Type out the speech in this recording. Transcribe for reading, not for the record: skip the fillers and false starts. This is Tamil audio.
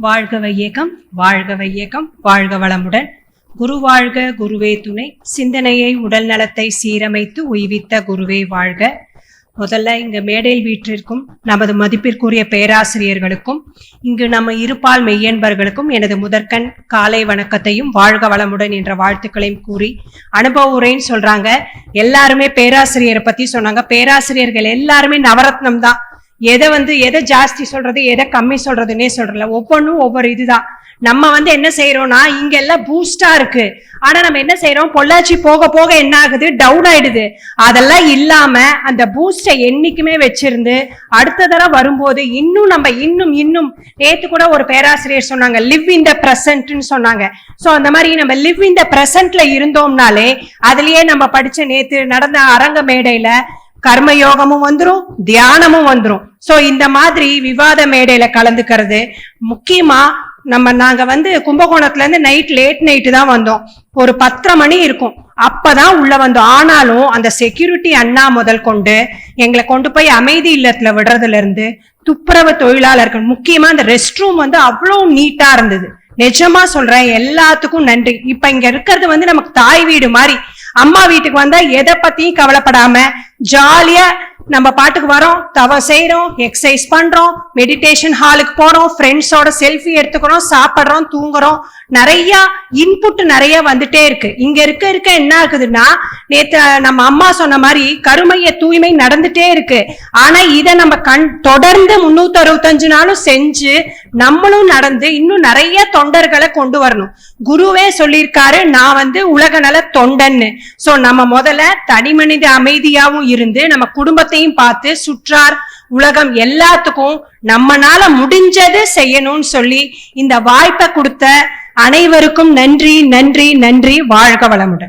வாழ்க வையகம், வாழ்க வையகம், வாழ்க வளமுடன். குரு வாழ்க, குருவே துணை. சிந்தனையை உடல் நலத்தை சீரமைத்து உய்வித்த குருவே வாழ்க. முதல்ல இங்கு மேடையில் வீற்றிருக்கும் நமது மதிப்பிற்குரிய பேராசிரியர்களுக்கும் இங்கு நம்ம இருப்பால் மெய்யன்பர்களுக்கும் எனது முதற்கண் காலை வணக்கத்தையும் வாழ்க வளமுடன் என்ற வாழ்த்துக்களையும் கூறி அனுபவ உரைன்னு சொல்றாங்க. எல்லாருமே பேராசிரியரை பத்தி சொன்னாங்க. பேராசிரியர்கள் எல்லாருமே நவரத்னம் தான். எதை ஜாஸ்தி சொல்றது, எதை கம்மி சொல்றதுன்னே சொல்றல. ஒவ்வொன்றும் ஒவ்வொரு இதுதான். நம்ம என்ன செய்யறோம்னா, இங்க எல்லாம் பூஸ்டா இருக்கு. ஆனா நம்ம என்ன செய்யறோம், பொள்ளாச்சி போக போக என்ன ஆகுது, டவுன் ஆயிடுது. அதெல்லாம் இல்லாம அந்த பூஸ்டை என்னைக்குமே வச்சிருந்து அடுத்த தடவை வரும்போது இன்னும் நேத்து கூட ஒரு பேராசிரியர் சொன்னாங்க, லிவ் இன் த பிரசன்ட்னு சொன்னாங்க. சோ அந்த மாதிரி நம்ம லிவ் இன் த பிரசன்ட்ல இருந்தோம்னாலே, அதுலயே நம்ம படிச்ச நேத்து நடந்த அரங்க மேடையில கர்மயோகமும் வந்துரும், தியானமும் வந்துரும். சோ இந்த மாதிரி விவாத மேடையில கலந்துக்கிறது முக்கியமா. நாங்க கும்பகோணத்துல இருந்து லேட் நைட்டு தான் வந்தோம். ஒரு 10:30 மணி இருக்கும், அப்பதான் உள்ள வந்தோம். ஆனாலும் அந்த செக்யூரிட்டி அண்ணா முதல் கொண்டு எங்களை கொண்டு போய் அமைதி இல்லத்துல விடுறதுல இருந்து துப்புரவு தொழிலாளர்கள், முக்கியமா அந்த ரெஸ்ட் ரூம் அவ்வளவு நீட்டா இருந்தது. நிஜமா சொல்றேன், எல்லாத்துக்கும் நன்றி. இப்ப இங்க இருக்கிறது நமக்கு தாய் வீடு மாதிரி. அம்மா வீட்டுக்கு வந்தா எதை பத்தியும் கவலைப்படாம ஜாலியா நம்ம பாட்டுக்கு வரோம், தவம் செய்யறோம், எக்ஸசைஸ் பண்றோம், மெடிடேஷன் ஹாலுக்கு போறோம், ஃப்ரெண்ட்ஸோட செல்ஃபி எடுத்துக்கிறோம், சாப்பிடுறோம், தூங்குறோம். நிறைய இன்புட் நிறைய வந்துட்டே இருக்கு. இங்க இருக்க என்ன ஆகுதுன்னா, நேத்து நம்ம அம்மா சொன்ன மாதிரி கருமைய தூய்மை நடந்துட்டே இருக்கு. ஆனா இதை நம்ம தொடர்ந்து 365 நாளும் செஞ்சு நம்மளும் நடந்து இன்னும் நிறைய தொண்டர்களை கொண்டு வரணும். குருவே சொல்லியிருக்காரு, நான் உலக நல தொண்டன்னு. சோ நம்ம முதல்ல தனி மனித அமைதியாவும் இருந்து நம்ம குடும்பத்தையும் பார்த்து சுற்றார் உலகம் எல்லாத்துக்கும் நம்மனால முடிஞ்சது செய்யணும்னு சொல்லி இந்த வாய்ப்பை கொடுத்த அனைவருக்கும் நன்றி, நன்றி, நன்றி. வாழ்க வளமுடன்.